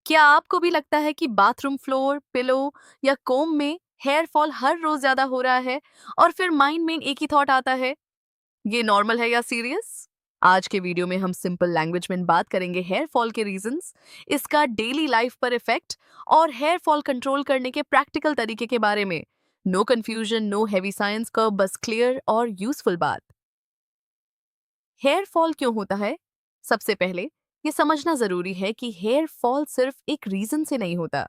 क्या आपको भी लगता है कि बाथरूम फ्लोर, पिलो या कोम में हेयर फॉल हर रोज ज्यादा हो रहा है और फिर माइंड में एक ही थॉट आता है, ये नॉर्मल है या सीरियस? आज के वीडियो में हम सिंपल लैंग्वेज में बात करेंगे हेयर फॉल के रीजंस, इसका डेली लाइफ पर इफेक्ट और हेयर फॉल कंट्रोल करने के प्रैक्टिकल तरीके के बारे में। No confusion, no heavy science का, बस क्लियर और यूजफुल बात। हेयर फॉल क्यों होता है? सबसे पहले ये समझना जरूरी है कि हेयर फॉल सिर्फ एक रीजन से नहीं होता।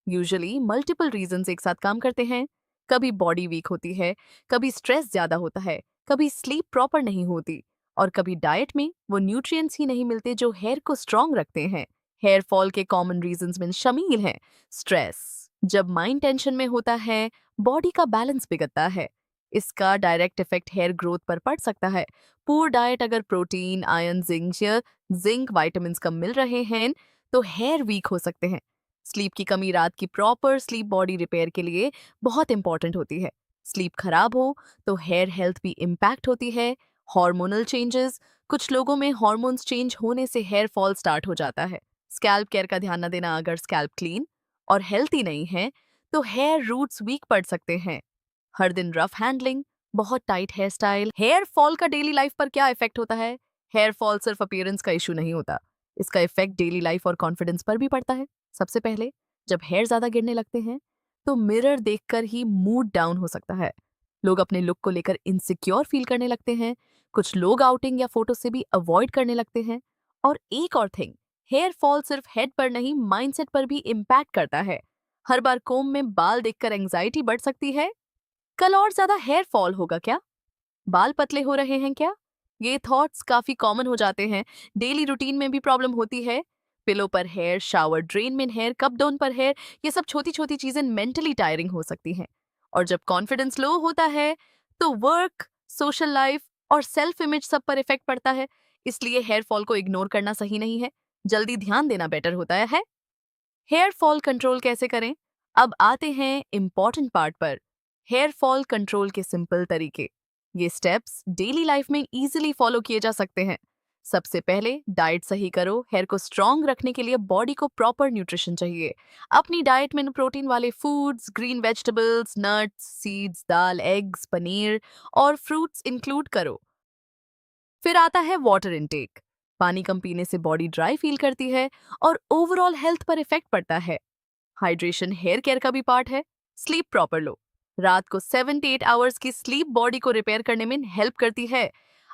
यूजुअली मल्टीपल रीजंस एक साथ काम करते हैं। कभी बॉडी वीक होती है, कभी स्ट्रेस ज्यादा होता है, कभी स्लीप प्रॉपर नहीं होती और कभी डाइट में वो न्यूट्रिएंट्स ही नहीं मिलते जो हेयर को स्ट्रांग रखते हैं। हेयर फॉल के कॉमन रीजंस में शामिल हैं स्ट्रेस, जब माइंड टेंशन में होता है, बॉडी का बैलेंस बिगड़ता है, इसका डायरेक्ट इफेक्ट हेयर ग्रोथ पर पड़ सकता है। पूर डाइट, अगर प्रोटीन, आयरन, जिंक विटामिन कम मिल रहे हैं तो हेयर वीक हो सकते हैं। स्लीप की कमी, रात की प्रॉपर स्लीप बॉडी रिपेयर के लिए बहुत इंपॉर्टेंट होती है। स्लीप खराब हो तो हेयर हेल्थ भी इम्पैक्ट होती है। हार्मोनल चेंजेस, कुछ लोगों में हार्मोन्स चेंज होने से हेयर फॉल स्टार्ट हो जाता है। स्कैल्प केयर का ध्यान न देना, अगर स्कैल्प क्लीन और हेल्थी नहीं है तो हेयर रूट्स वीक पड़ सकते हैं। हर दिन रफ हैंडलिंग, बहुत tight hair style. Hair fall का डेली लाइफ पर क्या इफेक्ट होता है? हेयर फॉल सिर्फ अपीयरेंस का इशू नहीं होता, इसका इफेक्ट डेली लाइफ और कॉन्फिडेंस पर भी पड़ता है। सबसे पहले, जब हेयर ज्यादा गिरने लगते हैं तो मिरर देखकर ही मूड डाउन हो सकता है। लोग अपने लुक को लेकर इनसिक्योर फील करने लगते हैं। कुछ लोग आउटिंग या फोटो से भी अवॉइड करने लगते हैं। और एक और थिंग, हेयर फॉल सिर्फ हेड पर नहीं, माइंडसेट पर भी इम्पैक्ट करता है। हर बार कोम में बाल देखकर एंजाइटी बढ़ सकती है, कल और ज्यादा हेयर फॉल होगा क्या, बाल पतले हो रहे हैं क्या, ये थॉट्स काफी कॉमन हो जाते हैं। डेली रूटीन में भी प्रॉब्लम होती है। पिलो पर हेयर, शावर ड्रेन में हेयर, कप डाउन पर हेयर, ये सब छोटी छोटी चीजें मेंटली टायरिंग हो सकती हैं। और जब कॉन्फिडेंस लो होता है तो वर्क, सोशल लाइफ और सेल्फ इमेज सब पर इफेक्ट पड़ता है। इसलिए हेयर फॉल को इग्नोर करना सही नहीं है, जल्दी ध्यान देना बेटर होता है। हेयर फॉल कंट्रोल कैसे करें? अब आते हैं इम्पॉर्टेंट पार्ट पर, हेयर फॉल कंट्रोल के सिंपल तरीके। ये स्टेप्स डेली लाइफ में इजीली फॉलो किए जा सकते हैं। सबसे पहले, डाइट सही करो। हेयर को स्ट्रांग रखने के लिए बॉडी को प्रॉपर न्यूट्रिशन चाहिए। अपनी डाइट में प्रोटीन वाले foods, green vegetables, nuts, seeds, दाल, एग्स, पनीर और फ्रूट्स इंक्लूड करो। फिर आता है वाटर इनटेक। पानी कम पीने से बॉडी ड्राई फील करती है और ओवरऑल हेल्थ पर इफेक्ट पड़ता है। हाइड्रेशन हेयर केयर का भी पार्ट है। स्लीप प्रॉपर लो। रात को 7 to 8 आवर्स की स्लीप बॉडी को रिपेयर करने में हेल्प करती है।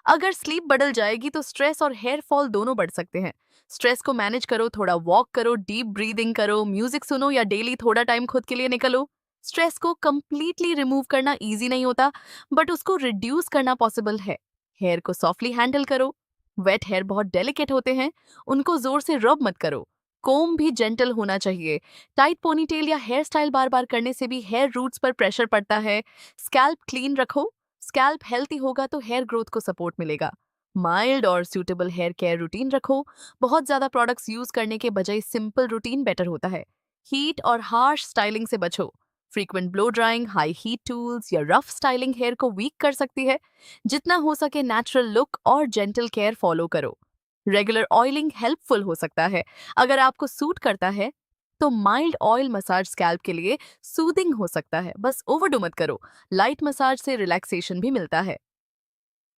अगर स्लीप बदल जाएगी तो स्ट्रेस और हेयर फॉल दोनों बढ़ सकते हैं। स्ट्रेस को मैनेज करो, थोड़ा वॉक करो, डीप ब्रीदिंग करो, म्यूजिक सुनो या डेली थोड़ा टाइम खुद के लिए निकलो। स्ट्रेस को कंप्लीटली रिमूव करना इजी नहीं होता, बट उसको रिड्यूस करना पॉसिबल है। हेयर को सॉफ्टली हैंडल करो। वेट हेयर बहुत डेलिकेट होते हैं, उनको जोर से रब मत करो। कोम भी जेंटल होना चाहिए। टाइट पोनीटेल या हेयर स्टाइल बार बार करने से भी हेयर रूट्स पर प्रेशर पड़ता है। स्कैल्प क्लीन रखो। स्कैल्प हेल्थी होगा तो हेयर ग्रोथ को सपोर्ट मिलेगा। माइल्ड और सूटेबल हेयर केयर रूटीन रखो। बहुत ज्यादा प्रोडक्ट्स यूज करने के बजाय सिंपल रूटीन बेटर होता है। हीट और हार्श स्टाइलिंग से बचो। Frequent blow drawing, high heat tools या रफ स्टाइलिंग हेयर को वीक कर सकती है। जितना हो सके नेचुरल लुक और जेंटल केयर फॉलो करो। रेगुलर ऑयलिंग हेल्पफुल हो सकता है। अगर आपको सूट करता है तो माइल्ड ऑयल मसाज स्कैल्प के लिए सूदिंग हो सकता है, बस ओवरडू मत करो। लाइट मसाज से रिलैक्सेशन भी मिलता है।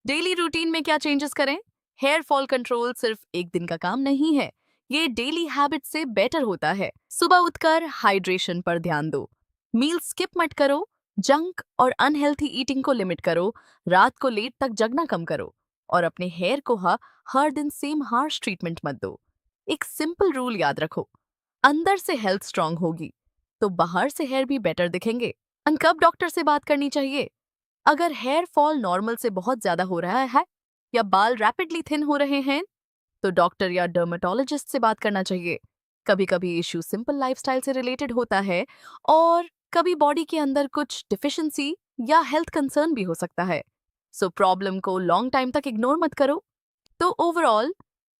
डेली रूटीन में क्या चेंजेस करें? हेयर फॉल कंट्रोल सिर्फ एक दिन का काम नहीं है, ये डेली हैबिट से बेटर होता है। सुबह उठकर हाइड्रेशन पर ध्यान दो। मील स्किप मत करो। जंक और अनहेल्थी ईटिंग को लिमिट करो। रात को लेट तक जगना कम करो। और अपने हेयर को हर दिन सेम हार्श ट्रीटमेंट मत दो। एक सिंपल रूल याद रखो, अंदर से हेल्थ स्ट्रांग होगी तो बाहर से हेयर भी बेटर दिखेंगे। कब डॉक्टर से बात करनी चाहिए? अगर हेयर फॉल नॉर्मल से बहुत ज्यादा हो रहा है या बाल रैपिडली थिन हो रहे हैं तो डॉक्टर या डर्मेटोलॉजिस्ट से बात करना चाहिए। कभी कभी इश्यू सिंपल लाइफस्टाइल से रिलेटेड होता है और कभी बॉडी के अंदर कुछ डिफिशिएंसी या हेल्थ कंसर्न भी हो सकता है। सो प्रॉब्लम को लॉन्ग टाइम तक इग्नोर मत करो। तो ओवरऑल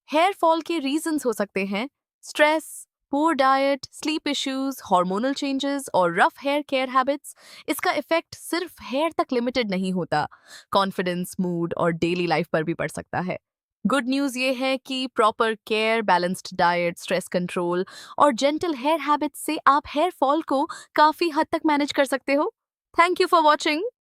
हेयर फॉल के रीजंस हो सकते हैं stress, poor diet, sleep issues, hormonal changes और रफ हेयर केयर हैबिट्स। इसका इफेक्ट सिर्फ हेयर तक लिमिटेड नहीं होता, कॉन्फिडेंस, मूड और डेली लाइफ पर भी पड़ सकता है। गुड न्यूज़ ये है कि proper care, balanced diet, stress control और जेंटल हेयर हैबिट्स से आप हेयर फॉल को काफ़ी हद तक मैनेज कर सकते हो। Thank you for watching.